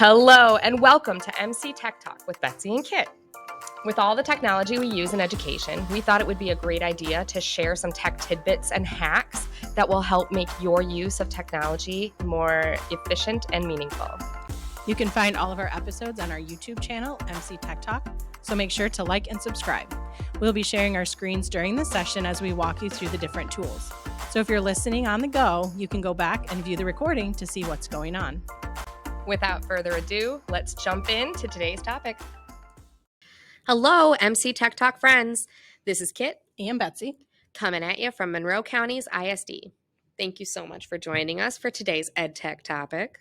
Hello and welcome to MC Tech Talk with Betsy and Kit. With all the technology we use in education, we thought it would be a great idea to share some tech tidbits and hacks that will help make your use of technology more efficient and meaningful. You can find all of our episodes on our YouTube channel, MC Tech Talk, so make sure to like and subscribe. We'll be sharing our screens during the session as we walk you through the different tools. So if you're listening on the go, you can go back and view the recording to see what's going on. Without further ado, let's jump into today's topic. Hello, MC Tech Talk friends. This is Kit And Betsy. coming at you from Monroe County's ISD. Thank you so much for joining us for today's EdTech topic.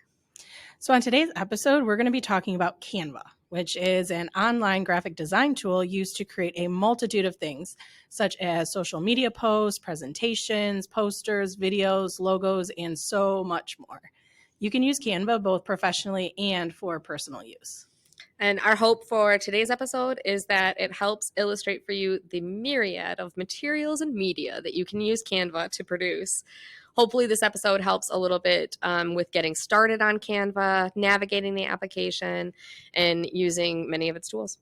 So on today's episode, we're going to be talking about Canva, which is an online graphic design tool used to create a multitude of things, such as social media posts, presentations, posters, videos, logos, and so much more. You can use Canva both professionally and for personal use. And our hope for today's episode is that it helps illustrate for you the myriad of materials and media that you can use Canva to produce. Hopefully this episode helps a little bit with getting started on Canva, navigating the application, and using many of its tools.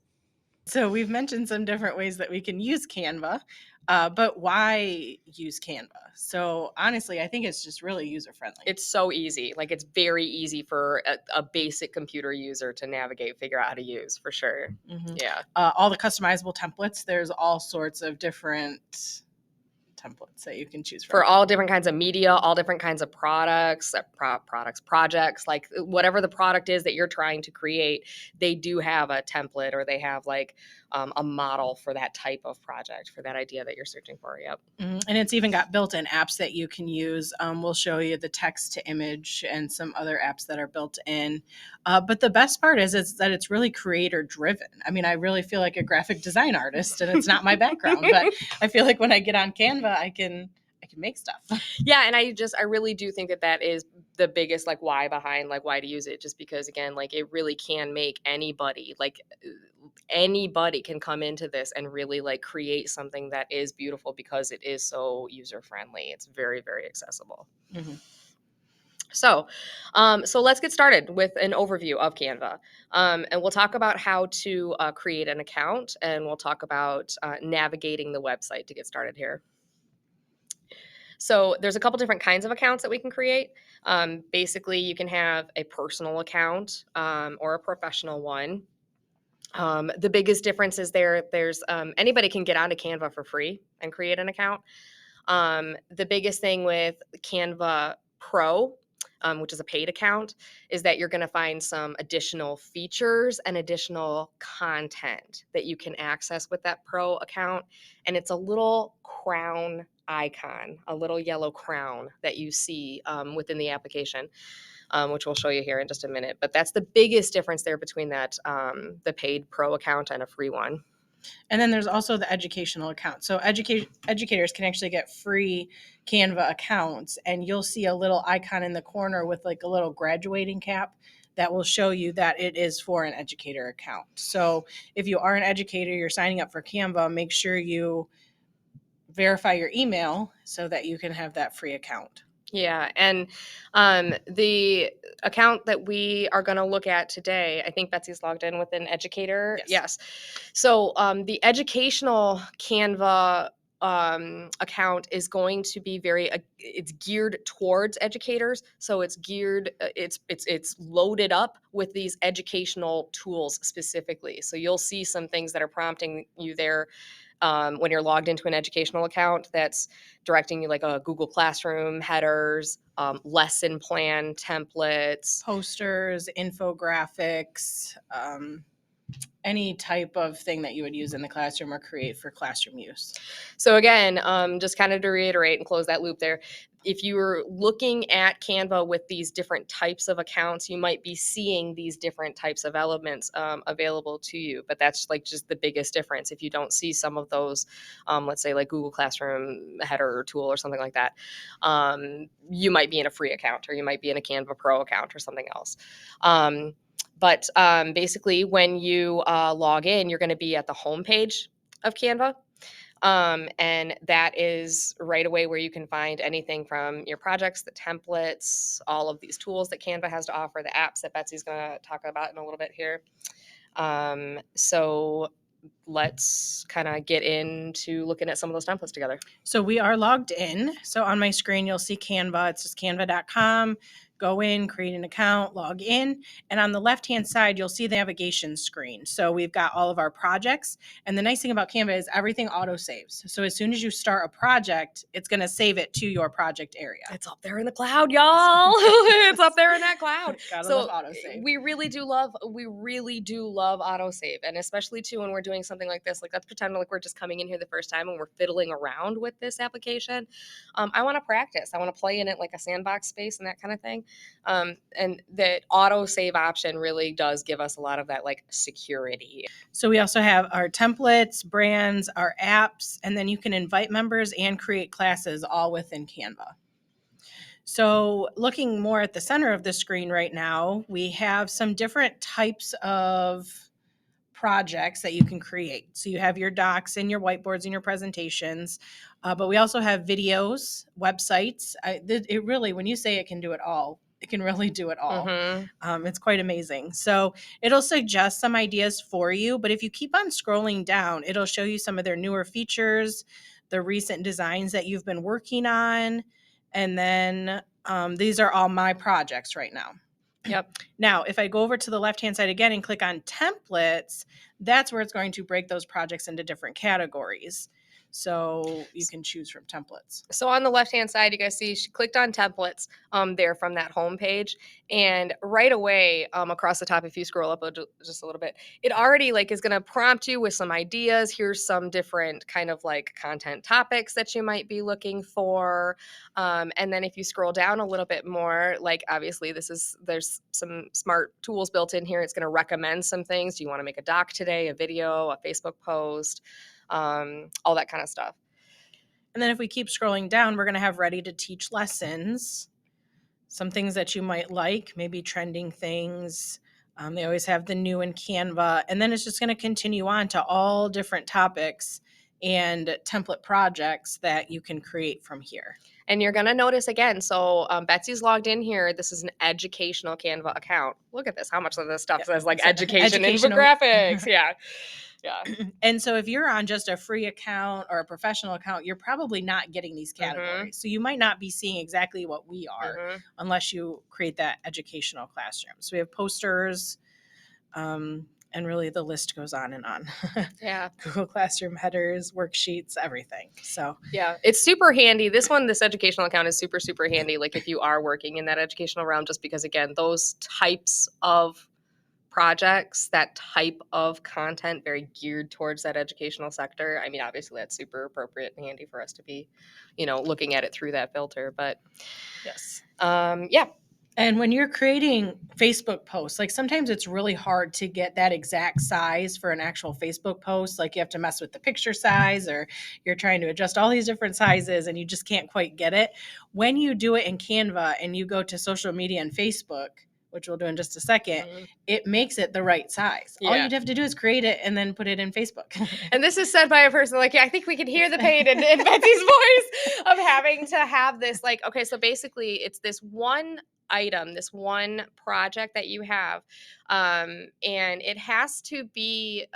So we've mentioned some different ways that we can use Canva, but why use Canva? So honestly, I think it's just really user-friendly. It's so easy. Like, it's very easy for a basic computer user to navigate, figure out how to use, for sure. Mm-hmm. Yeah. All the customizable templates, there's all sorts of different templates that you can choose from. For all different kinds of media, all different kinds of projects, like whatever the product is that you're trying to create, they do have a template, or they have like a model for that type of project, for that idea that you're searching for. Yep. And it's even got built-in apps that you can use. We'll show you the text to image and some other apps that are built in. But the best part is that it's really creator driven. I mean, I really feel like a graphic design artist, and it's not my background, but I feel like when I get on Canva, I can make stuff. Yeah, and I really do think that is the biggest like why behind like why to use it, just because again, like it really can make anybody can come into this and really like create something that is beautiful because it is so user friendly. It's very, very accessible. Mm-hmm. So let's get started with an overview of Canva. And we'll talk about how to create an account, and we'll talk about navigating the website to get started here. So there's a couple different kinds of accounts that we can create. Basically, you can have a personal account or a professional one. The biggest difference is there's anybody can get onto Canva for free and create an account. The biggest thing with Canva Pro, which is a paid account, is that you're going to find some additional features and additional content that you can access with that Pro account. And it's a little crown icon, a little yellow crown that you see within the application, which we'll show you here in just a minute. But that's the biggest difference there between that the paid Pro account and a free one. And then there's also the educational account. So educators can actually get free Canva accounts, and you'll see a little icon in the corner with like a little graduating cap that will show you that it is for an educator account. So if you are an educator, you're signing up for Canva, make sure you verify your email so that you can have that free account. Yeah, and the account that we are going to look at today, I think Betsy's logged in with an educator. Yes. So the educational Canva account is going to be it's geared towards educators. So it's geared, it's loaded up with these educational tools specifically. So you'll see some things that are prompting you there when you're logged into an educational account, that's directing you like a Google Classroom, headers, lesson plan templates, posters, infographics, any type of thing that you would use in the classroom or create for classroom use. So again, just kind of to reiterate and close that loop there, if you were looking at Canva with these different types of accounts, you might be seeing these different types of elements available to you. But that's like just the biggest difference. If you don't see some of those, let's say like Google Classroom header tool or something like that, you might be in a free account, or you might be in a Canva Pro account or something else. But basically, when you log in, you're going to be at the home page of Canva. And that is right away where you can find anything from your projects, the templates, all of these tools that Canva has to offer, the apps that Betsy's going to talk about in a little bit here. So let's kind of get into looking at some of those templates together. So we are logged in. So on my screen, you'll see Canva. It's just canva.com. Go in, create an account, log in. And on the left-hand side, you'll see the navigation screen. So we've got all of our projects. And the nice thing about Canva is everything auto saves. So as soon as you start a project, it's going to save it to your project area. It's up there in the cloud, y'all. It's up there in that cloud. Gotta So love autosave. we really do love autosave. And especially too when we're doing something like this, like let's pretend like we're just coming in here the first time and we're fiddling around with this application. I want to practice. I want to play in it like a sandbox space and that kind of thing. And the autosave option really does give us a lot of that like security. So we also have our templates, brands, our apps, and then you can invite members and create classes all within Canva. So looking more at the center of the screen right now, we have some different types of projects that you can create. So you have your docs and your whiteboards and your presentations, but we also have videos, websites. It really, when you say it can do it all, it can really do it all. Mm-hmm. It's quite amazing. So it'll suggest some ideas for you, but if you keep on scrolling down, it'll show you some of their newer features, the recent designs that you've been working on, and then these are all my projects right now. Yep. Now, if I go over to the left-hand side again and click on templates, that's where it's going to break those projects into different categories. So you can choose from templates. So on the left-hand side, you guys see she clicked on templates there from that home page. And right away across the top, if you scroll up just a little bit, it already like is going to prompt you with some ideas. Here's some different kind of like content topics that you might be looking for. And then if you scroll down a little bit more, like obviously there's some smart tools built in here. It's going to recommend some things. Do you want to make a doc today, a video, a Facebook post, all that kind of stuff. And then if we keep scrolling down, we're going to have ready to teach lessons, some things that you might like, maybe trending things. They always have the new in Canva. And then it's just going to continue on to all different topics and template projects that you can create from here. And you're going to notice again, so Betsy's logged in here. This is an educational Canva account. Look at this, how much of this stuff says like education infographics. Yeah. Yeah. And so if you're on just a free account or a professional account, you're probably not getting these categories. So you might not be seeing exactly what we are unless you create that educational classroom. So we have posters, and really the list goes on and on. Yeah. Google Classroom headers, worksheets, everything. So yeah, it's super handy. This educational account is super, super handy. Like if you are working in that educational realm, just because again, those types of projects, that type of content very geared towards that educational sector. I mean, obviously that's super appropriate and handy for us to be, looking at it through that filter, but yes. Yeah. And when you're creating Facebook posts, like sometimes it's really hard to get that exact size for an actual Facebook post. Like you have to mess with the picture size or you're trying to adjust all these different sizes and you just can't quite get it. When you do it in Canva and you go to social media and Facebook, which we'll do in just a second, it makes it the right size. Yeah. All you'd have to do is create it and then put it in Facebook. And this is said by a person like, yeah, I think we can hear the pain in Betsy's voice of having to have this like, okay, so basically it's this one item, this one project that you have, and it has to be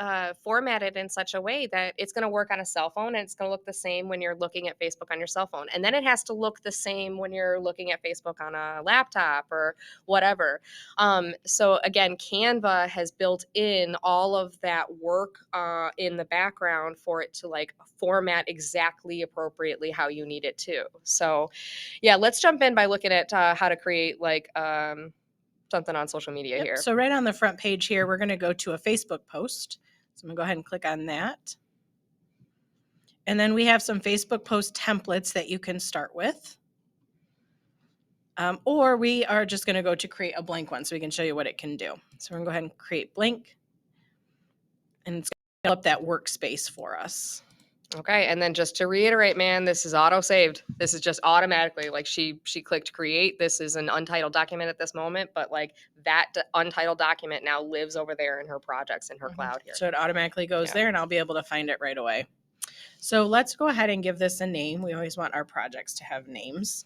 formatted in such a way that it's going to work on a cell phone and it's going to look the same when you're looking at Facebook on your cell phone, and then it has to look the same when you're looking at Facebook on a laptop or whatever. So again, Canva has built in all of that work in the background for it to like format exactly appropriately how you need it to. So yeah, let's jump in by looking at how to create like something on social media here. So right on the front page here, we're going to go to a Facebook post. So I'm going to go ahead and click on that. And then we have some Facebook post templates that you can start with. Or we are just going to go to create a blank one so we can show you what it can do. So we're going to go ahead and create blank. And it's going to fill up that workspace for us. Okay, and then just to reiterate, man, this is auto-saved. This is just automatically, like she clicked create. This is an untitled document at this moment, but like that untitled document now lives over there in her projects in her cloud here. So it automatically goes there and I'll be able to find it right away. So let's go ahead and give this a name. We always want our projects to have names.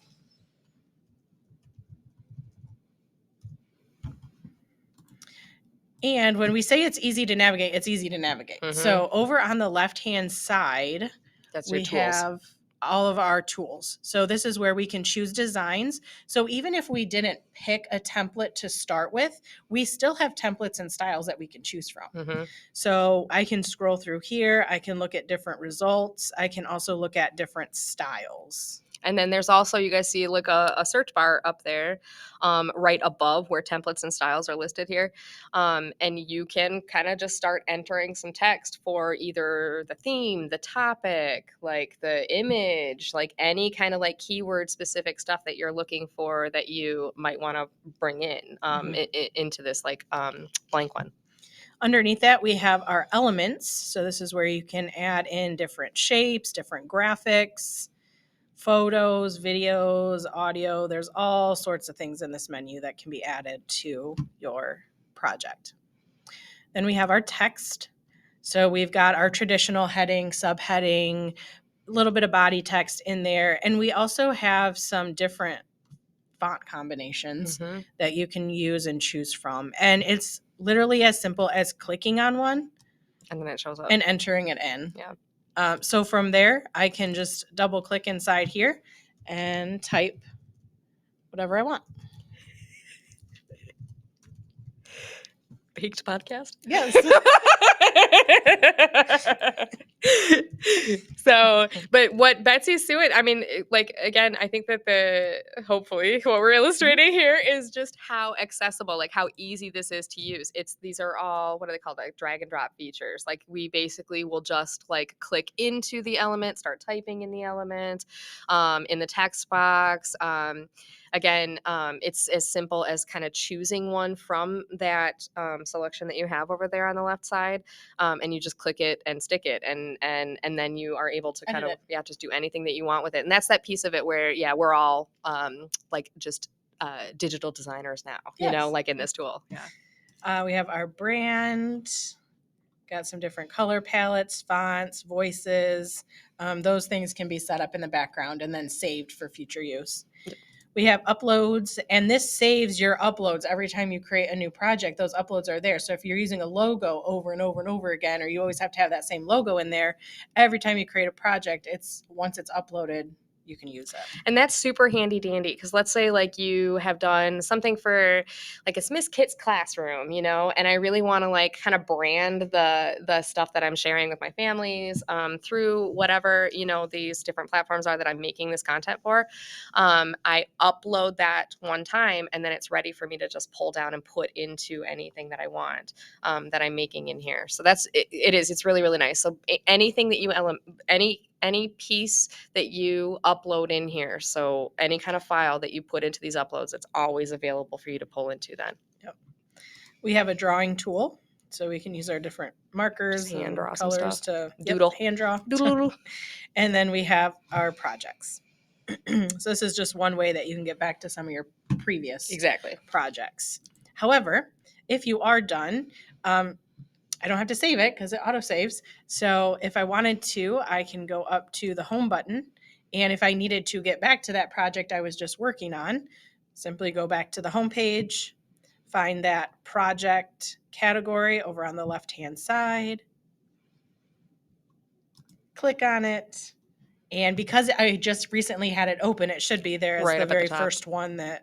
And when we say it's easy to navigate, it's easy to navigate. Mhm. So over on the left-hand side, That's your we tools. have all of our tools. So this is where we can choose designs. So even if we didn't pick a template to start with, we still have templates and styles that we can choose from. Mhm. So I can scroll through here. I can look at different results. I can also look at different styles. And then there's also, you guys see like a search bar up there, right above where templates and styles are listed here. And you can kind of just start entering some text for either the theme, the topic, like the image, like any kind of like keyword specific stuff that you're looking for that you might want to bring in into this like blank one. Underneath that, we have our elements. So this is where you can add in different shapes, different graphics, photos, videos, audio. There's all sorts of things in this menu that can be added to your project. Then we have our text. So we've got our traditional heading, subheading, a little bit of body text in there. And we also have some different font combinations Mhm. that you can use and choose from. And it's literally as simple as clicking on one And then it shows up. and entering it in. Yeah. So from there, I can just double click inside here and type whatever I want. Baked podcast? Yes. So, but what Betsy's doing, I mean, like, again, I think that hopefully what we're illustrating here is just how accessible, like how easy this is to use. These are all, what are they called? Like drag and drop features. Like we basically will just like click into the element, start typing in the element, in the text box. Again, it's as simple as kind of choosing one from that selection that you have over there on the left side, and you just click it and stick it, and then you are able to kind of just do anything that you want with it. And that's that piece of it where we're all like just digital designers now, you know, like in this tool. We have our brand. Got some different color palettes, fonts, voices. Those things can be set up in the background and then saved for future use. We have uploads, and this saves your uploads every time you create a new project. Those uploads are there. So if you're using a logo over and over and over again, or you always have to have that same logo in there, every time you create a project, once it's uploaded, you can use it. And that's super handy dandy because let's say like you have done something for like a Miss Kit's classroom, you know, and I really want to like kind of brand the stuff that I'm sharing with my families through whatever, you know, these different platforms are that I'm making this content for. I upload that one time and then it's ready for me to just pull down and put into anything that I want that I'm making in here. So it's really, really nice. So anything that you any piece that you upload in here, so any kind of file that you put into these uploads, it's always available for you to pull into then. Yep. We have a drawing tool, so we can use our different markers and colors to doodle, hand draw. Doodle. And then we have our projects. So this is just one way that you can get back to some of your previous projects. However, if you are done, I don't have to save it because it autosaves. So if I wanted to, I can go up to the home button. And if I needed to get back to that project I was just working on, simply go back to the home page, find that project category over on the left-hand side, click on it. And because I just recently had it open, it should be there as the very first one that's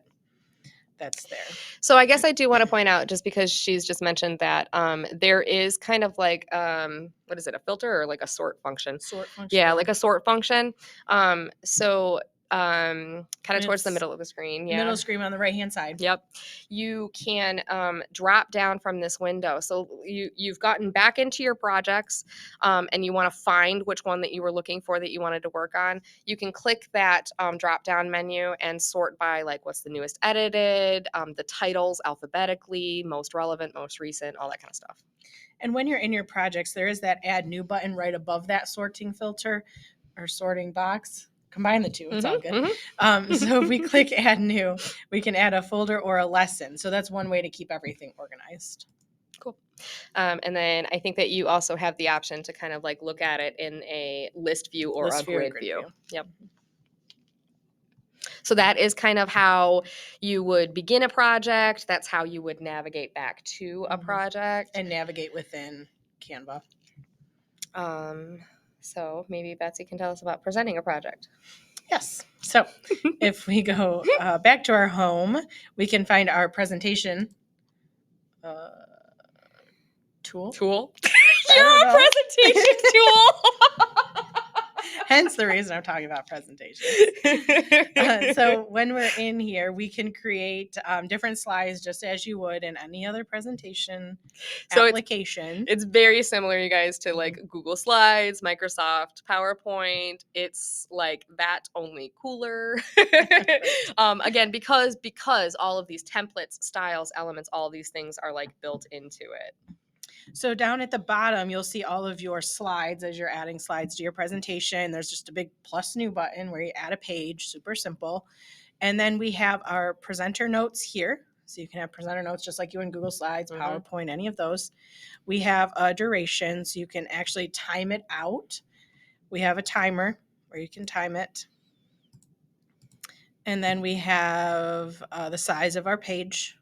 there. So I guess I do want to point out, just because she's just mentioned that there is kind of like what is it, a filter or like a sort function? Yeah, like a sort function. So kind of towards the middle of the screen. Yeah. Middle screen on the right-hand side. Yep. You can drop down from this window. So you've gotten back into your projects and you want to find which one that you were looking for that you wanted to work on. You can click that drop down menu and sort by like what's the newest edited, the titles alphabetically, most relevant, most recent, all that kind of stuff. And when you're in your projects, there is that add new button right above that sorting filter or sorting box. Combine the two, it's all good. So if we click add new, we can add a folder or a lesson. So that's one way to keep everything organized. Cool. And then I think that you also have the option to kind of like look at it in a list view or a List view or grid grid view. view. Yep. So that is kind of how you would begin a project. That's how you would navigate back to a project. And navigate within Canva. So maybe Betsy can tell us about presenting a project. Yes. So if we go back to our home, we can find our presentation tool. You're a presentation tool. Hence the reason I'm talking about presentations. So when we're in here, we can create different slides just as you would in any other presentation application. It's very similar, you guys, to like Google Slides, Microsoft PowerPoint. It's like that, only cooler. Again, because all of these templates, styles, elements, all these things are like built into it. So down at the bottom, you'll see all of your slides as you're adding slides to your presentation. There's just a big plus new button where you add a page, super simple. And then we have our presenter notes here. So you can have presenter notes just like you in Google Slides, PowerPoint, any of those. We have a duration, so you can actually time it out. We have a timer where you can time it. And then we have the size of our page.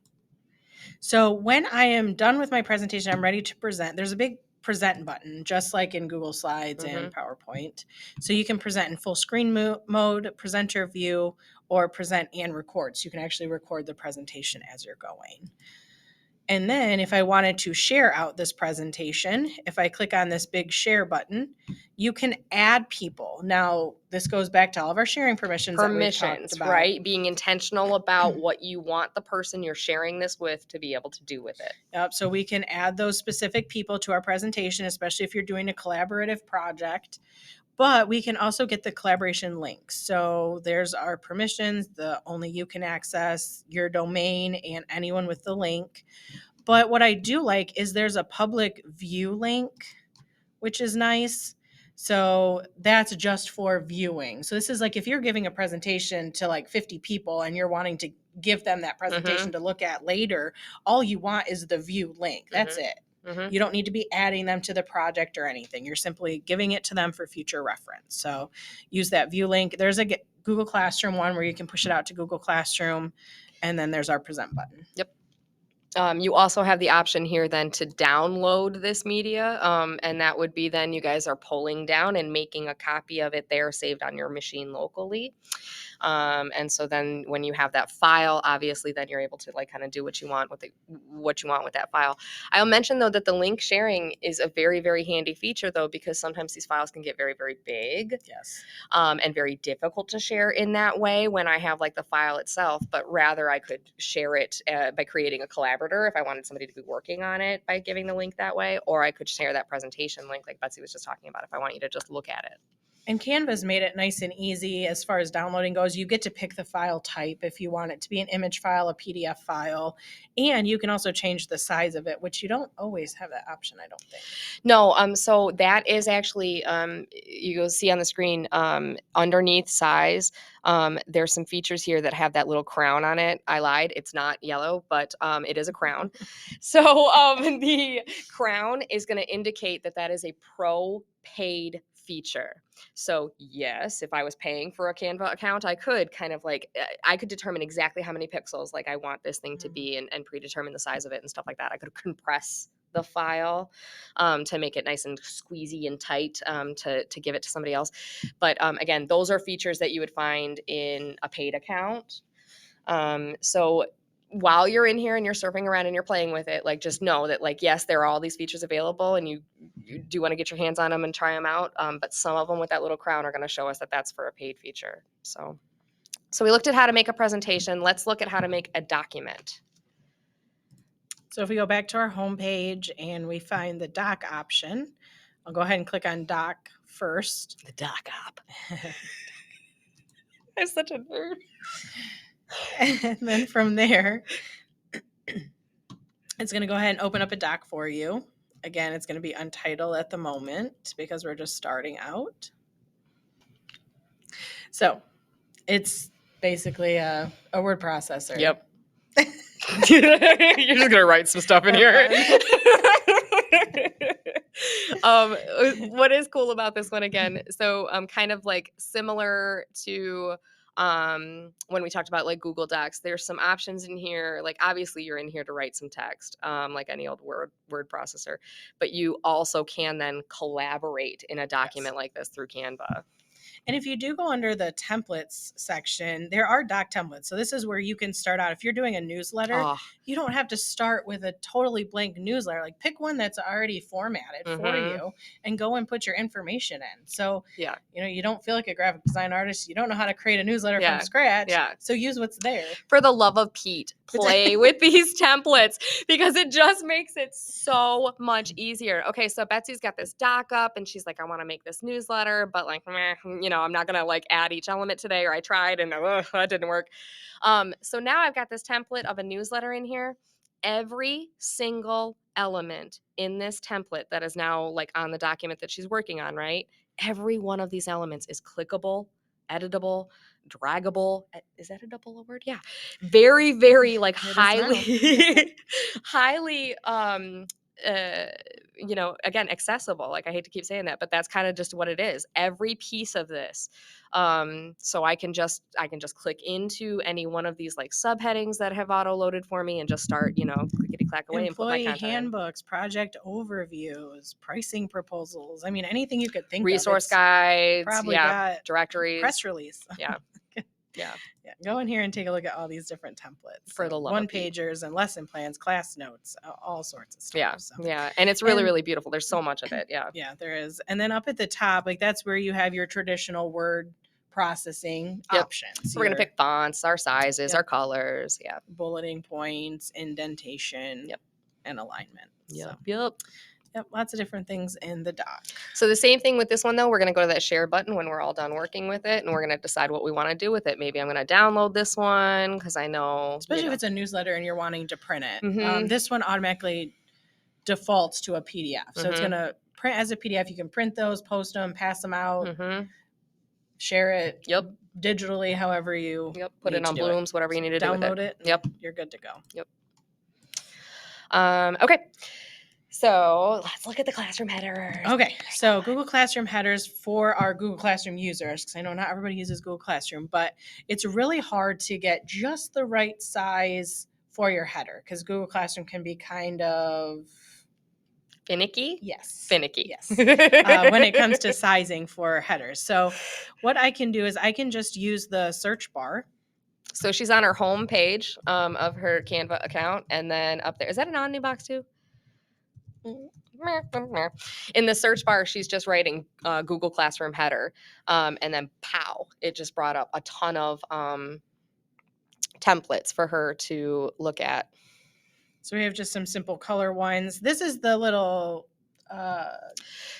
So when I am done with my presentation, I'm ready to present. There's a big present button, just like in Google Slides and PowerPoint. So you can present in full screen mode, presenter view, or present and record. So you can actually record the presentation as you're going. And then if I wanted to share out this presentation, if I click on this big share button, you can add people. Now, this goes back to all of our sharing permissions that we've talked about. Right? Being intentional about what you want the person you're sharing this with to be able to do with it. Yep. So we can add those specific people to our presentation, especially if you're doing a collaborative project. But we can also get the collaboration links. So there's our permissions, the only you can access, your domain, and anyone with the link. But what I do like is there's a public view link, which is nice. So that's just for viewing. So this is like if you're giving a presentation to like 50 people and you're wanting to give them that presentation to look at later, all you want is the view link. That's it. You don't need to be adding them to the project or anything. You're simply giving it to them for future reference. So use that view link. There's a Google Classroom one where you can push it out to Google Classroom. And then there's our present button. Yep. You also have the option here then to download this media. And that would be then you guys are pulling down and making a copy of it there saved on your machine locally. And so then when you have that file, obviously then you're able to like kind of do what you want with that file. I'll mention though that the link sharing is a very, very handy feature though, because sometimes these files can get very, very big. Yes. And very difficult to share in that way when I have like the file itself, but rather I could share it by creating a collaborator if I wanted somebody to be working on it by giving the link that way, or I could share that presentation link like Betsy was just talking about if I want you to just look at it. And Canva's made it nice and easy as far as downloading goes. You get to pick the file type if you want it to be an image file, a PDF file, and you can also change the size of it, which you don't always have that option, I don't think. No, so that is actually, you'll see on the screen underneath size, there's some features here that have that little crown on it. I lied, it's not yellow, but it is a crown. So the crown is going to indicate that that is a pro paid feature. So yes, if I was paying for a Canva account, I could kind of like, I could determine exactly how many pixels like I want this thing to be and predetermine the size of it and stuff like that. I could compress the file to make it nice and squeezy and tight to give it to somebody else. But again, those are features that you would find in a paid account. So while you're in here and you're surfing around and you're playing with it, like just know that like, yes, there are all these features available and you do want to get your hands on them and try them out. But some of them with that little crown are going to show us that that's for a paid feature. So we looked at how to make a presentation. Let's look at how to make a document. So if we go back to our home page and we find the doc option, I'll go ahead and click on doc first. The doc app. I'm such a nerd. And then from there, it's going to go ahead and open up a doc for you. Again, it's going to be untitled at the moment because we're just starting out. So it's basically a word processor. Yep. You're just gonna write some stuff in here. What is cool about this one again? So, kind of like similar to when we talked about like Google Docs. There's some options in here. Like obviously, you're in here to write some text, like any old word processor, but you also can then collaborate in a document like this through Canva. And if you do go under the templates section, there are doc templates. So this is where you can start out. If you're doing a newsletter, Oh, you don't have to start with a totally blank newsletter. Like pick one that's already formatted for you and go and put your information in. So, yeah. you don't feel like a graphic design artist. You don't know how to create a newsletter Yeah. from scratch. Yeah. So use what's there. For the love of Pete, play with these templates because it just makes it so much easier. Okay, so Betsy's got this doc up and she's like, I want to make this newsletter, but like, I'm not going to like add each element today, or I tried and that didn't work. So now I've got this template of a newsletter in here. Every single element in this template that is now like on the document that she's working on, right? Every one of these elements is clickable, editable, draggable. Is editable a word? Yeah. Very, very like highly, highly, again, accessible. Like I hate to keep saying that, but that's kind of just what it is. Every piece of this. So I can just click into any one of these like subheadings that have auto loaded for me and just start, clickety clack away and put my Employee content in. handbooks, project overviews, pricing proposals. I mean, anything you could think Resource of. guides, Probably got directories, press release. Yeah. Yeah. Go in here and take a look at all these different templates. For the love one of Pete. pagers and lesson plans, class notes, all sorts of stuff. Yeah. So. Yeah. And it's really, really beautiful. There's so much of it. Yeah. Yeah, there is. And then up at the top, like that's where you have your traditional word processing options. So we're going to pick fonts, our sizes, our colors. Yeah. Bulleting points, indentation, and alignment. Yep, lots of different things in the doc. So the same thing with this one, though. We're going to go to that share button when we're all done working with it, and we're going to decide what we want to do with it. Maybe I'm going to download this one because I know. Especially if it's a newsletter and you're wanting to print it. This one automatically defaults to a PDF. So it's going to print as a PDF. You can print those, post them, pass them out, share it digitally, however you put it on Blooms, whatever you need to do with Download it. Yep. You're good to go. Okay. So let's look at the classroom headers. Okay, so Google Classroom headers for our Google Classroom users, because I know not everybody uses Google Classroom, but it's really hard to get just the right size for your header because Google Classroom can be kind of finicky. Yes. Finicky. Yes. When it comes to sizing for headers. So what I can do is I can just use the search bar. So she's on her home page of her Canva account, and then up there, is that an Omni box too? In the search bar, she's just writing Google Classroom header, and then pow, it just brought up a ton of templates for her to look at. So we have just some simple color ones. This is the little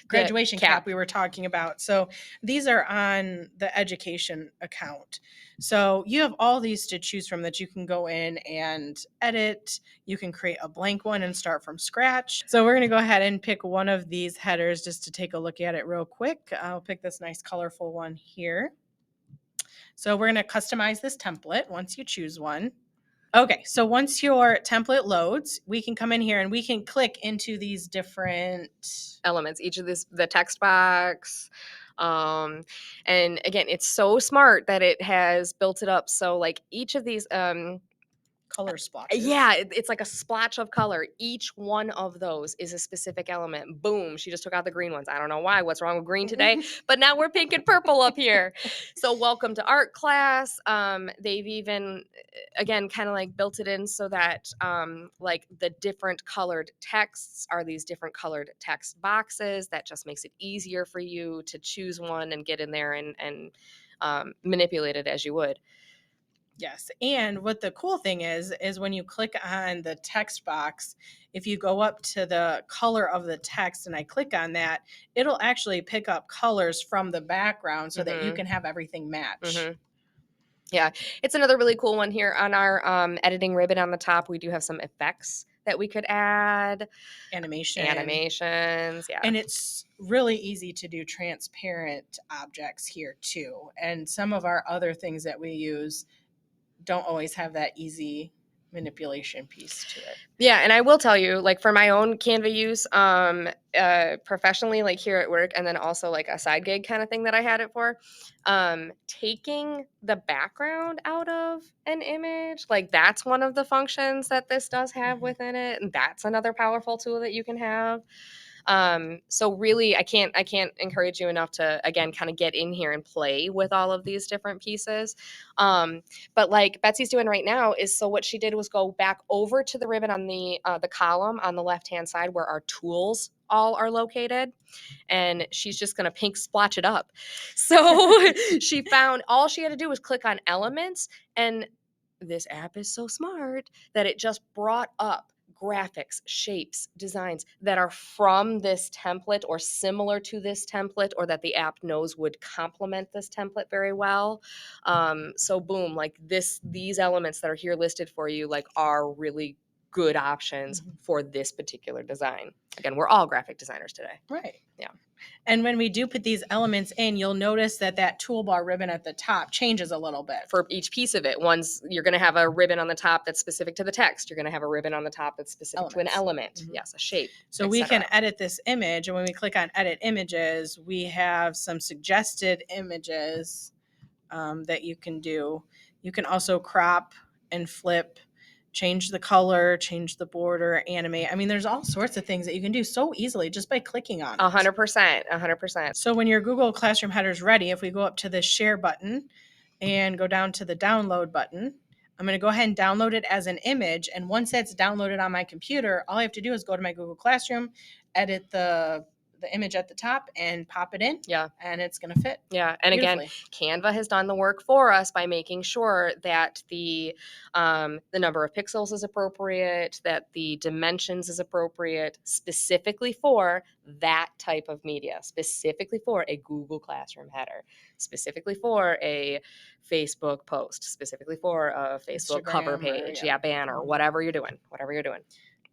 graduation cap we were talking about. So these are on the education account. So you have all these to choose from that you can go in and edit. You can create a blank one and start from scratch. So we're going to go ahead and pick one of these headers just to take a look at it real quick. I'll pick this nice colorful one here. So we're going to customize this template once you choose one. Okay, so once your template loads, we can come in here and we can click into these different elements, each of the text box. And again, it's so smart that it has built it up. So like each of these color splotches. Yeah, it's like a splotch of color. Each one of those is a specific element. Boom, she just took out the green ones. I don't know why. What's wrong with green today? But now we're pink and purple up here. So welcome to art class. They've even, again, kind of like built it in so that like the different colored texts are these different colored text boxes. That just makes it easier for you to choose one and get in there and manipulate it as you would. Yes. And what the cool thing is when you click on the text box, if you go up to the color of the text and I click on that, it'll actually pick up colors from the background so that you can have everything match. Yeah, it's another really cool one here on our editing ribbon on the top. We do have some effects that we could add. Animations, yeah. And it's really easy to do transparent objects here too. And some of our other things that we use don't always have that easy manipulation piece to it. Yeah, and I will tell you, like for my own Canva use, professionally, like here at work, and then also like a side gig kind of thing that I had it for, taking the background out of an image, like that's one of the functions that this does have within it, and that's another powerful tool that you can have. So really, I can't encourage you enough to again kind of get in here and play with all of these different pieces. But like Betsy's doing right now is, so what she did was go back over to the ribbon on the column on the left hand side where our tools all are located, and she's just going to pink splotch it up. So she found all she had to do was click on elements, and this app is so smart that it just brought up graphics, shapes, designs that are from this template or similar to this template, or that the app knows would complement this template very well. So boom, like these elements that are here listed for you like are really good options for this particular design. Again, we're all graphic designers today. Right. Yeah. And when we do put these elements in, you'll notice that that toolbar ribbon at the top changes a little bit. For each piece of it, you're going to have a ribbon on the top that's specific to the text. You're going to have a ribbon on the top that's specific to an element. Yes, a shape. So we can edit this image, and when we click on edit images, we have some suggested images that you can do. You can also crop and flip, change the color, change the border, animate. I mean, there's all sorts of things that you can do so easily just by clicking on it. 100%. So when your Google Classroom header is ready, if we go up to the share button and go down to the download button, I'm going to go ahead and download it as an image. And once that's downloaded on my computer, all I have to do is go to my Google Classroom, edit the image at the top, and pop it in. Yeah. And it's going to fit. Yeah. And again, Canva has done the work for us by making sure that the number of pixels is appropriate, that the dimensions is appropriate, specifically for that type of media, specifically for a Google Classroom header, specifically for a Facebook post, specifically for a Facebook Instagram cover page, banner, whatever you're doing.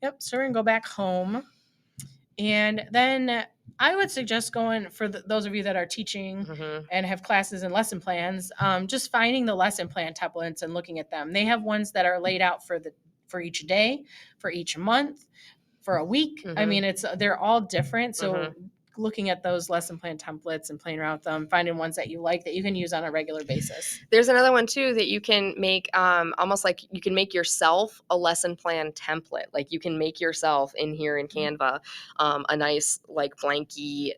Yep. So we're going to go back home. And then I would suggest going for those of you that are teaching and have classes and lesson plans, just finding the lesson plan templates and looking at them. They have ones that are laid out for each day, for each month, for a week. I mean, they're all different. So looking at those lesson plan templates and playing around with them, finding ones that you like that you can use on a regular basis. There's another one too that you can make, almost like you can make yourself a lesson plan template. Like you can make yourself in here in Canva a nice like blanky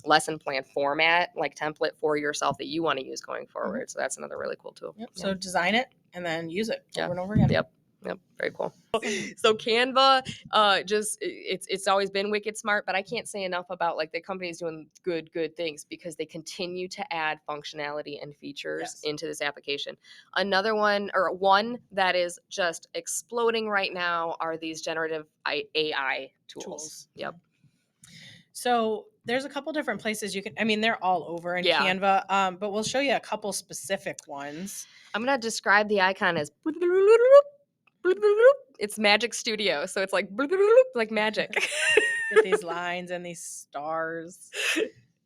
lesson plan format, like template for yourself that you want to use going forward. So that's another really cool tool. Yep. So design it and then use it over and over again. Yep. Very cool. So Canva, it's always been wicked smart, but I can't say enough about like the company's doing good things because they continue to add functionality and features into this application. Another one, or one that is just exploding right now, are these generative AI tools. Yep. So there's a couple different places you can, I mean, they're all over in Canva, but we'll show you a couple specific ones. I'm going to describe the icon as it's Magic Studio, so it's like magic. Get these lines and these stars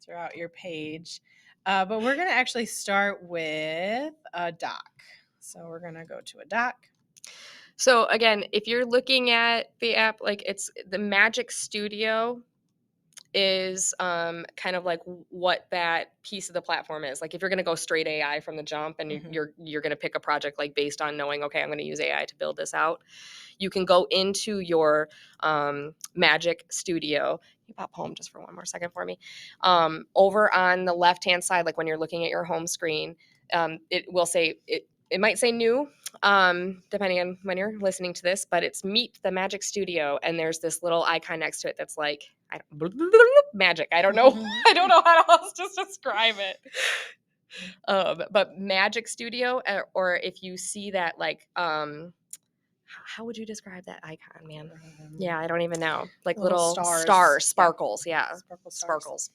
throughout your page. But we're going to actually start with a doc. So we're going to go to a doc. So again, if you're looking at the app, like it's the Magic Studio is kind of like what that piece of the platform is. Like if you're going to go straight AI from the jump and you're going to pick a project like based on knowing, okay, I'm going to use AI to build this out, you can go into your Magic Studio. You pop home just for one more second for me. Over on the left hand side, like when you're looking at your home screen, it will say it might say new, depending on when you're listening to this, but it's Meet the Magic Studio, and there's this little icon next to it that's like magic. I don't know how else to describe it. But Magic Studio, or if you see that, like, how would you describe that icon, man? Yeah, I don't even know. Like little stars, sparkles. Yeah, sparkles.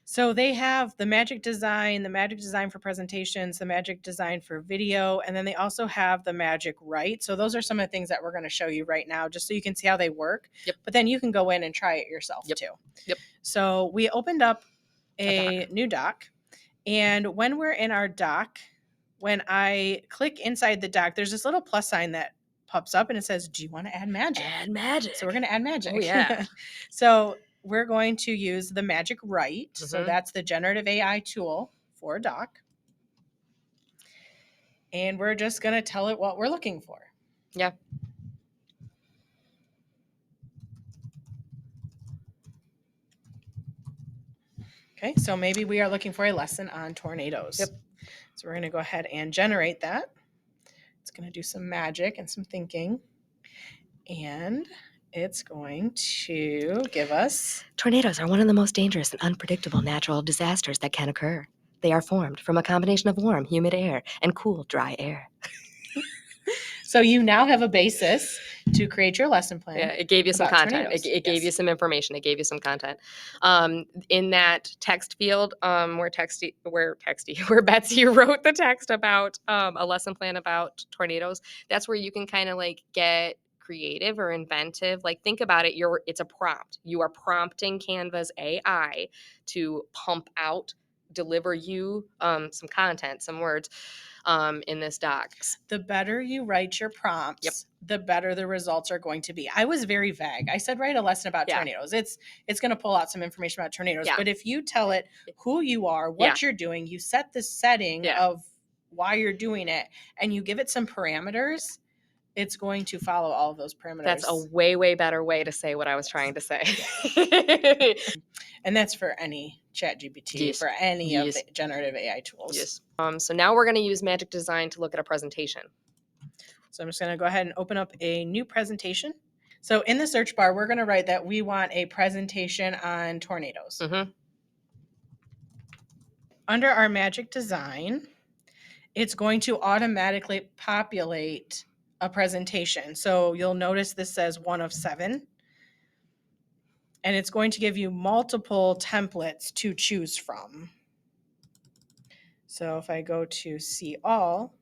So they have the magic design for presentations, the magic design for video, and then they also have the magic write. So those are some of the things that we're going to show you right now, just so you can see how they work. Yep. But then you can go in and try it yourself too. Yep. So we opened up a new doc, and when we're in our doc, when I click inside the doc, there's this little plus sign that pops up and it says, do you want to add magic? Add magic. So we're going to add magic. Oh, yeah. So we're going to use the Magic Write. So Mhm. that's the generative AI tool for a doc. And we're just going to tell it what we're looking for. Yeah. Okay, so maybe we are looking for a lesson on tornadoes. Yep. So we're going to go ahead and generate that. It's going to do some magic and some thinking. And it's going to give us... Tornadoes are one of the most dangerous and unpredictable natural disasters that can occur. They are formed from a combination of warm, humid air and cool, dry air. So you now have a basis to create your lesson plan. Yeah, it gave you some about content. tornadoes. It gave you Yes. some information. It gave you some content. In that text field, where Betsy wrote the text about a lesson plan about tornadoes, that's where you can kind of like get creative or inventive. Like think about it, it's a prompt. You are prompting Canva's AI to pump out, deliver you some content, some words in this doc. The better you write your prompts, Yep. the better the results are going to be. I was very vague. I said, write a lesson about Yeah. tornadoes. It's going to pull out some information about tornadoes. Yeah. But if you tell it who you are, what you're doing, you set the setting of why you're doing it, and you give it some parameters, it's going to follow all of those parameters. That's a way, way better way to say what I was trying to say. And that's for any ChatGPT, Yes. for any of Yes. the generative AI tools. Yes. So now we're going to use Magic Design to look at a presentation. So I'm just going to go ahead and open up a new presentation. So in the search bar, we're going to write that we want a presentation on tornadoes. Mm-hmm. Under our Magic Design, it's going to automatically populate a presentation. So you'll notice this says 1 of 7. And it's going to give you multiple templates to choose from. So if I go to see all,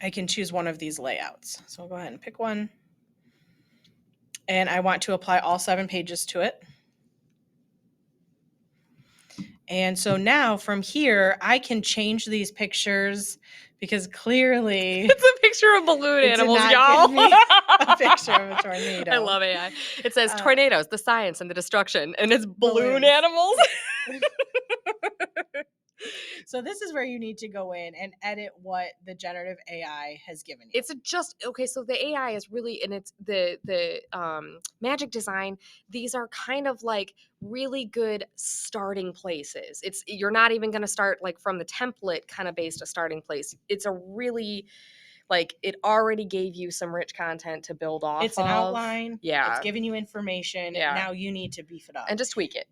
I can choose one of these layouts. So I'll go ahead and pick one. And I want to apply all 7 pages to it. And so now from here, I can change these pictures because clearly It's a picture of balloon it did animals, not y'all. give me a picture of a tornado. I love AI. It says tornadoes, the science and the destruction, and it's balloon Balloons. animals. So this is where you need to go in and edit what the generative AI has given you. It's just okay. So the AI is really, and it's the Magic Design. These are kind of like really good starting places. You're not even going to start like from the template kind of based a starting place. It's a really like it already gave you some rich content to build off. It's an outline. Yeah, it's giving you information. Yeah. Now you need to beef it up and just tweak it.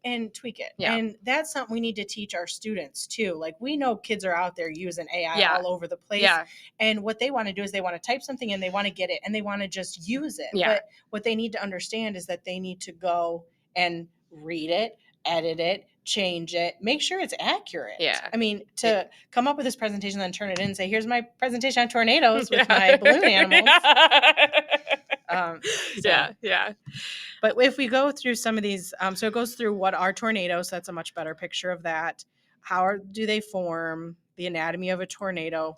Yeah. And that's something we need to teach our students too. Like we know kids are out there using AI Yeah. all over the place. Yeah. And what they want to do is they want to type something and they want to get it and they want to just use it. Yeah. But what they need to understand is that they need to go and read it, edit it, change it, make sure it's accurate. Yeah. I mean, to come up with this presentation and then turn it in and say, here's my presentation on tornadoes with my balloon animals. Yeah. But if we go through some of these, so it goes through what are tornadoes. That's a much better picture of that. How do they form? The anatomy of a tornado.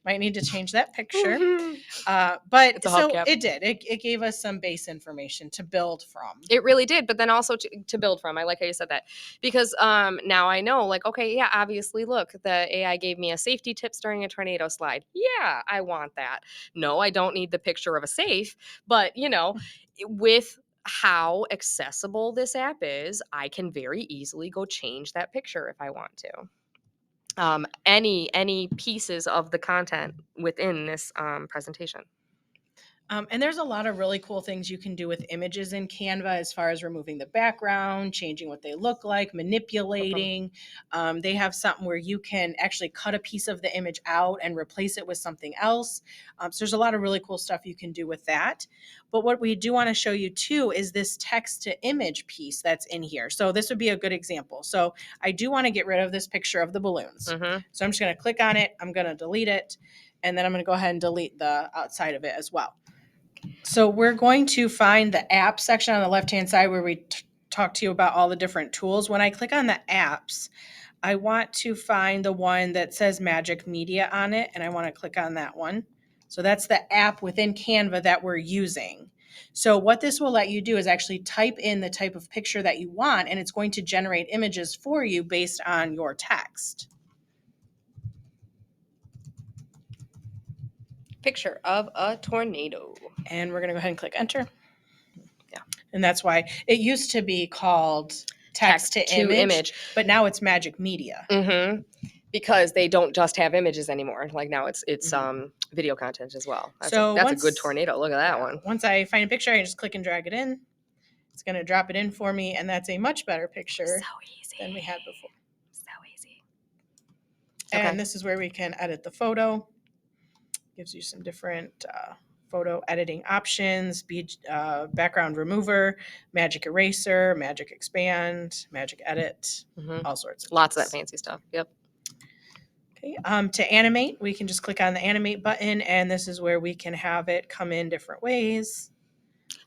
Might need to change that picture. But so it did. It gave us some base information to build from. It really did. But then also to build from. I like how you said that. Because now I know, like, okay, yeah, obviously, look, the AI gave me a safety tips during a tornado slide. Yeah, I want that. No, I don't need the picture of a safe. But, you know, with how accessible this app is, I can very easily go change that picture if I want to. Any pieces of the content within this presentation. And there's a lot of really cool things you can do with images in Canva as far as removing the background, changing what they look like, manipulating. They have something where you can actually cut a piece of the image out and replace it with something else. So there's a lot of really cool stuff you can do with that. But what we do want to show you too is this text to image piece that's in here. So this would be a good example. So I do want to get rid of this picture of the balloons. Mm-hmm. So I'm just going to click on it. I'm going to delete it. And then I'm going to go ahead and delete the outside of it as well. So we're going to find the app section on the left-hand side where we talk to you about all the different tools. When I click on the apps, I want to find the one that says Magic Media on it, and I want to click on that one. So that's the app within Canva that we're using. So what this will let you do is actually type in the type of picture that you want, and it's going to generate images for you based on your text. Picture of a tornado. And we're going to go ahead and click enter. Yeah. And that's why it used to be called text to image, but now it's Magic Media. Mm-hmm. Because they don't just have images anymore. Like now it's video content as well. That's a good tornado. Look at that one. Once I find a picture, I just click and drag it in. It's going to drop it in for me, and that's a much better picture than we had before. So easy. And this is where we can edit the photo. Gives you some different photo editing options, background remover, magic eraser, magic expand, magic edit, all sorts of lots things. of that fancy stuff. Yep. Okay. To animate, we can just click on the animate button, and this is where we can have it come in different ways.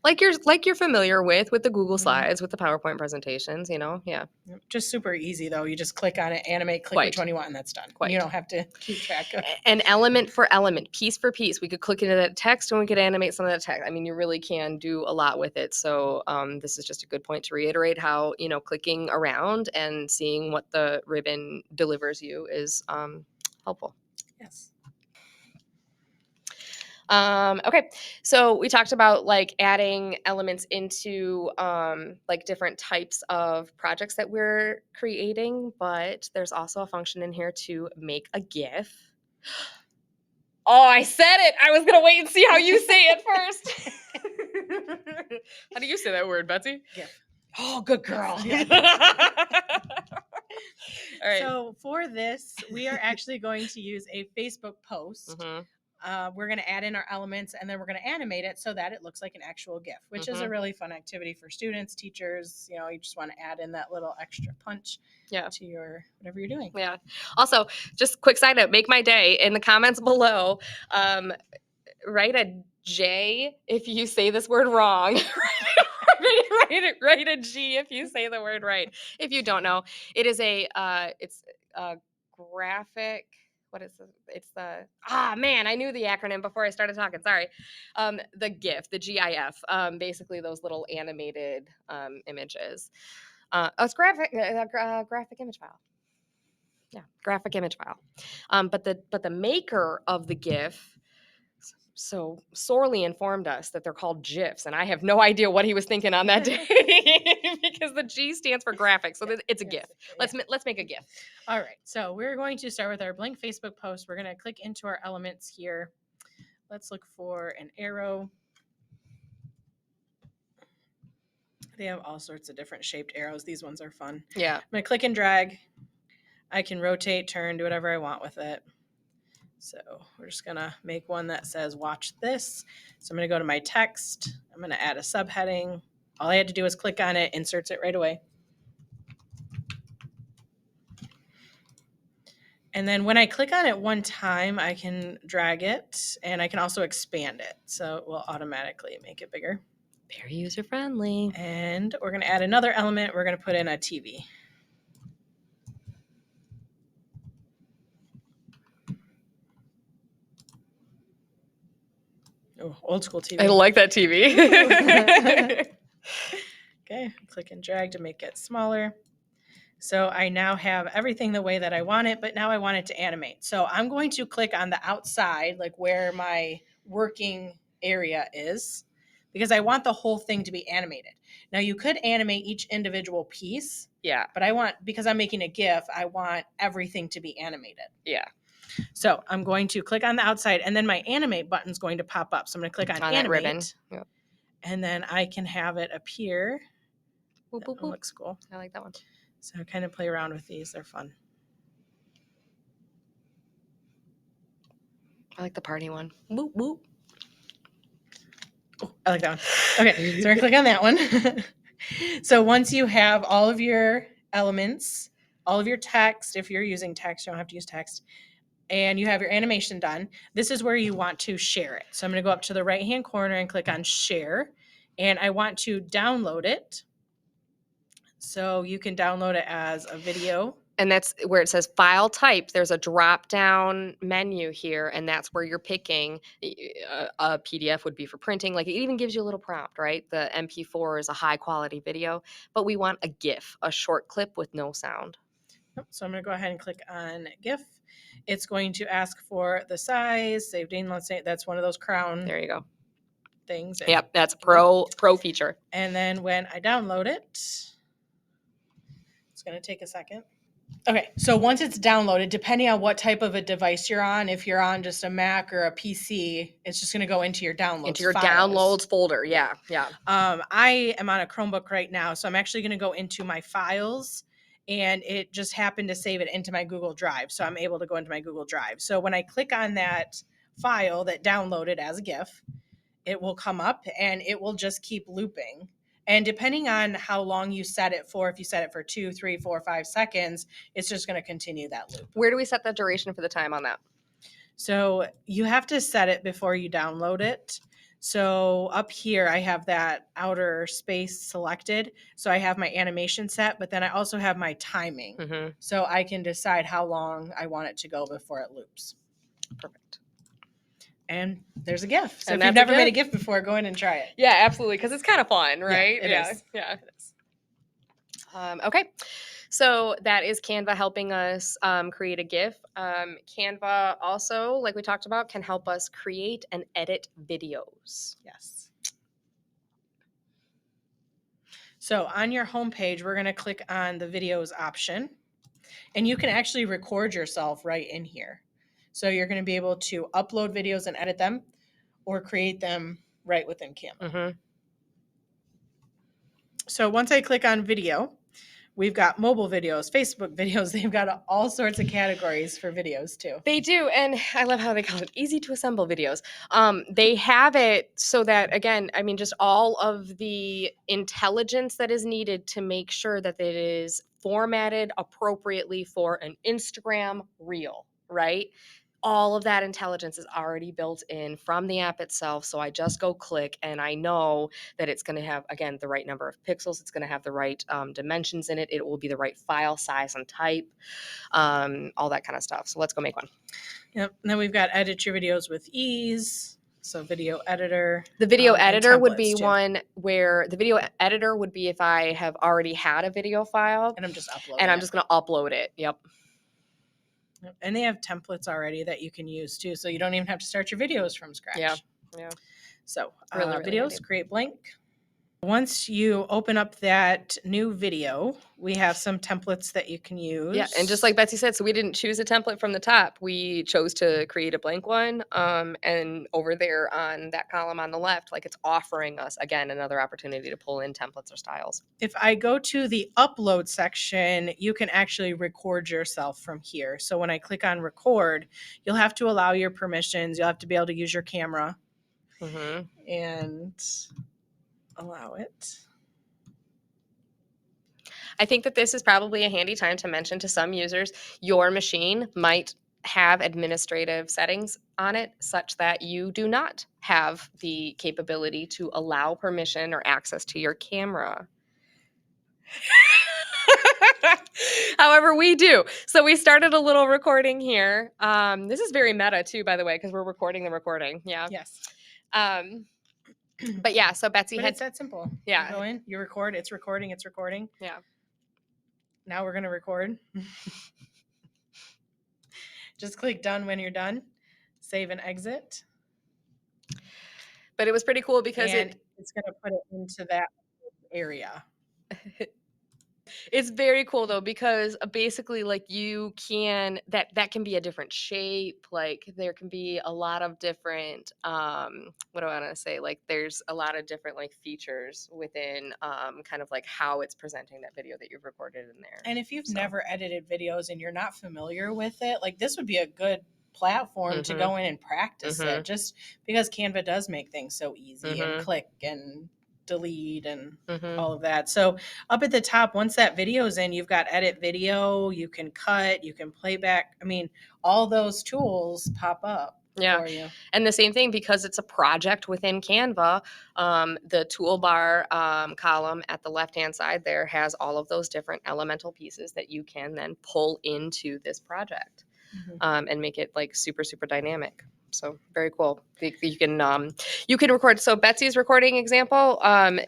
Like you're familiar with the Google Slides, with the PowerPoint presentations, yeah. Just super easy though. You just click on it, animate, click which one you want, and that's done. You don't have to keep track of. And element for element, piece for piece, we could click into that text and we could animate some of that text. I mean, you really can do a lot with it. So this is just a good point to reiterate how, clicking around and seeing what the ribbon delivers you is helpful. Yes. Okay, so we talked about like adding elements into like different types of projects that we're creating, but there's also a function in here to make a GIF. Oh, I said it. I was gonna wait and see how you say it first. How do you say that word, Betsy? GIF. Oh, good girl. Yeah. All right. So for this, we are actually going to use a Facebook post. Mm-hmm. We're going to add in our elements, and then we're going to animate it so that it looks like an actual GIF, which is a really fun activity for students, teachers. You just want to add in that little extra punch to your whatever you're doing. Yeah. Also, just quick side note, make my day. In the comments below, write a J if you say this word wrong. write a G if you say the word right. If you don't know, it is it's a graphic. What is it? It's the I knew the acronym before I started talking. Sorry. The GIF, the GIF. Basically those little animated images. It's graphic image file. Yeah, graphic image file. But the maker of the GIF so sorely informed us that they're called GIFs, and I have no idea what he was thinking on that day because the G stands for graphic, so it's a GIF. Let's make a GIF. All right, so we're going to start with our blank Facebook post. We're going to click into our elements here. Let's look for an arrow. They have all sorts of different shaped arrows. These ones are fun. Yeah. I'm going to click and drag. I can rotate, turn, do whatever I want with it. So we're just going to make one that says watch this. So I'm going to go to my text. I'm going to add a subheading. All I had to do was click on it, inserts it right away. And then when I click on it one time, I can drag it, and I can also expand it. So it will automatically make it bigger. Very user-friendly. And we're going to add another element. We're going to put in a TV. Oh, old school TV. I like that TV. Okay, click and drag to make it smaller. So I now have everything the way that I want it, but now I want it to animate. So I'm going to click on the outside, like where my working area is, because I want the whole thing to be animated. Now you could animate each individual piece. Yeah. But because I'm making a GIF, I want everything to be animated. Yeah. So I'm going to click on the outside, and then my animate button is going to pop up. So I'm going to click on animate. That ribbon. Yep. And then I can have it appear. Boop, boop, that one looks cool. I like that one. So I kind of play around with these. They're fun. I like the party one. Boop, boop. Oh, I like that one. Okay, so we're going to click on that one. So once you have all of your elements, all of your text, if you're using text, you don't have to use text, and you have your animation done, this is where you want to share it. So I'm going to go up to the right-hand corner and click on share, and I want to download it. So you can download it as a video. And that's where it says file type. There's a drop down menu here, and that's where you're picking. A PDF would be for printing. Like it even gives you a little prompt, right? The MP4 is a high quality video, but we want a GIF, a short clip with no sound. So I'm going to go ahead and click on GIF. It's going to ask for the size, save date, let's say that's one of those crown There you go. things. Yep, that's a pro feature. And then when I download it, it's going to take a second. Okay, so once it's downloaded, depending on what type of a device you're on, if you're on just a Mac or a PC, it's just going to go into your downloads. Into your files. downloads folder. Yeah. I am on a Chromebook right now, so I'm actually going to go into my files, and it just happened to save it into my Google Drive, so I'm able to go into my Google Drive. So when I click on that file that downloaded as a GIF, it will come up and it will just keep looping. And depending on how long you set it for, if you set it for 2, 3, 4, 5 seconds, it's just going to continue that loop. Where do we set the duration for the time on that? So you have to set it before you download it. So up here, I have that outer space selected. So I have my animation set, but then I also have my timing. Mm-hmm. So I can decide how long I want it to go before it loops. Perfect. And there's a GIF. So And if you've that's a never made a GIF. GIF before, go in and try it. Yeah, absolutely, because it's kind of fun, right? It is. Yeah, it is. Okay, so that is Canva helping us create a GIF. Canva also, like we talked about, can help us create and edit videos. Yes. So on your homepage, we're going to click on the videos option, and you can actually record yourself right in here. So you're going to be able to upload videos and edit them or create them right within Canva. Mm-hmm. So once I click on video, we've got mobile videos, Facebook videos. They've got all sorts of categories for videos too. They do, and I love how they call it easy to assemble videos. They have it so that, again, I mean, just all of the intelligence that is needed to make sure that it is formatted appropriately for an Instagram reel, right? All of that intelligence is already built in from the app itself. So I just go click and I know that it's going to have, again, the right number of pixels. It's going to have the right dimensions in it. It will be the right file size and type, all that kind of stuff. So let's go make one. Yep. And then we've got edit your videos with ease. So video editor. The video editor would templates be too. one where the video editor would be if I have already had a video file And I'm just uploading and I'm it. just going to upload it. Yep. And they have templates already that you can use too. So you don't even have to start your videos from scratch. Yeah. So Really videos, handy. create blank. Once you open up that new video, we have some templates that you can use. Yeah, and just like Betsy said, so we didn't choose a template from the top. We chose to create a blank one. And over there on that column on the left, like it's offering us, again, another opportunity to pull in templates or styles. If I go to the upload section, you can actually record yourself from here. So when I click on record, you'll have to allow your permissions. You'll have to be able to use your camera and allow it. I think that this is probably a handy time to mention to some users, your machine might have administrative settings on it such that you do not have the capability to allow permission or access to your camera. However, we do. So we started a little recording here. This is very meta too, by the way, because we're recording the recording. Yeah. Yes. But yeah, so Betsy But had it's that simple. Yeah. You go in, you record, it's recording, it's recording. Yeah. Now we're going to record. Just click done when you're done. Save and exit. But it was pretty cool because it's going to put it into that area. It's very cool though, because basically like you can, that can be a different shape. Like there can be a lot of different, what do I want to say? Like there's a lot of different like features within kind of like how it's presenting that video that you've recorded in there. And if you've never edited videos and you're not familiar with it, like this would be a good platform to go in and practice it, just because Canva does make things so easy and click and delete and all of that. So up at the top, once that video is in, you've got edit video, you can cut, you can playback. I mean, all those tools pop up. Yeah. for you. And the same thing, because it's a project within Canva, the toolbar column at the left-hand side there has all of those different elemental pieces that you can then pull into this project and make it like super, super dynamic. So very cool. You can record. So Betsy's recording example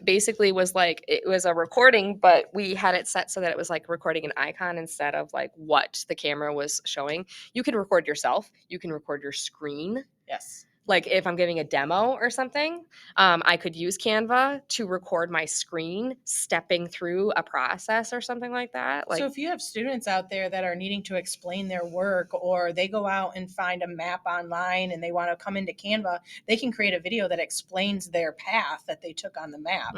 basically was like, it was a recording, but we had it set so that it was like recording an icon instead of like what the camera was showing. You can record yourself. You can record your screen. Yes. Like if I'm giving a demo or something, I could use Canva to record my screen stepping through a process or something like that. Like, so if you have students out there that are needing to explain their work, or they go out and find a map online and they want to come into Canva, they can create a video that explains their path that they took on the map.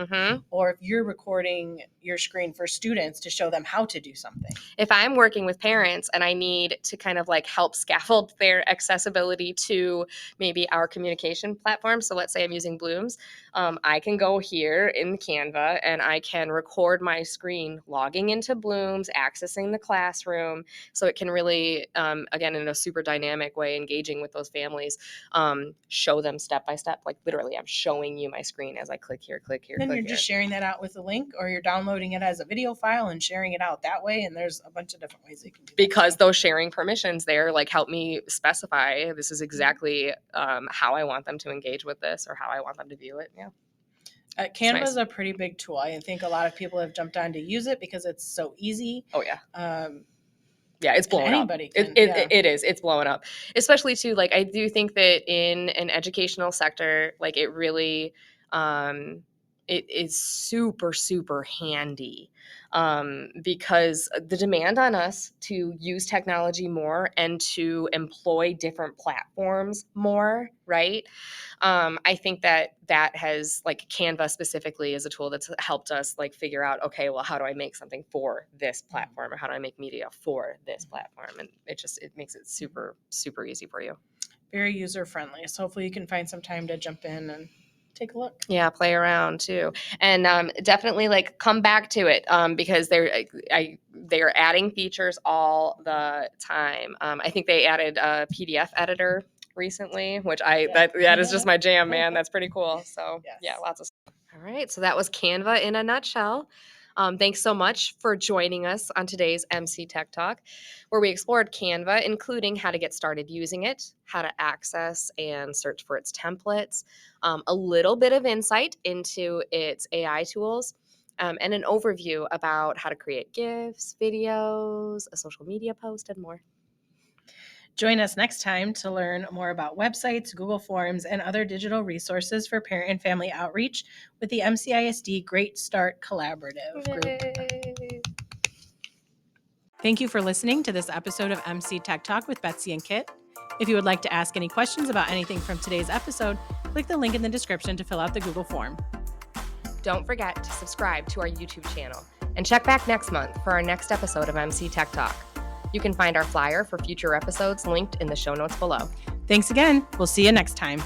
Or if you're recording your screen for students to show them how to do something. If I'm working with parents and I need to kind of like help scaffold their accessibility to maybe our communication platform. So let's say I'm using Bloom's. I can go here in Canva and I can record my screen logging into Bloom's, accessing the classroom. So it can really, again, in a super dynamic way, engaging with those families, show them step by step. Like literally, I'm showing you my screen as I click here, Then click you're just sharing that out with a link, or you're downloading it as a video file and sharing it out that way. And there's a bunch of different ways you can do that. Because those sharing permissions there like help me specify this is exactly how I want them to engage with this or how I want them to view it. Yeah. Canva is a pretty big tool. I think a lot of people have jumped on to use it because it's so easy. Oh yeah. Yeah, it's blowing anybody up. Can, it is. It's blowing up. Especially too, like I do think that in an educational sector, like it really it is super, super handy because the demand on us to use technology more and to employ different platforms more, right? I think that has like Canva specifically is a tool that's helped us like figure out, okay, well, how do I make something for this platform, or how do I make media for this platform? And it makes it super, super easy for you. Very user friendly. So hopefully you can find some time to jump in and take a look. Yeah, play around too, and definitely like come back to it because they are adding features all the time. I think they added a PDF editor recently, which that is just my jam, man. That's pretty cool. So Yes. Yeah, lots of stuff. All right, so that was Canva in a nutshell. Thanks so much for joining us on today's MC Tech Talk, where we explored Canva, including how to get started using it, how to access and search for its templates, a little bit of insight into its AI tools, and an overview about how to create GIFs, videos, a social media post, and more. Join us next time to learn more about websites, Google Forms, and other digital resources for parent and family outreach with the MCISD Great Start Collaborative Group. Thank you for listening to this episode of MC Tech Talk with Betsy and Kit. If you would like to ask any questions about anything from today's episode, click the link in the description to fill out the Google form. Don't forget to subscribe to our YouTube channel and check back next month for our next episode of MC Tech Talk. You can find our flyer for future episodes linked in the show notes below. Thanks again. We'll see you next time.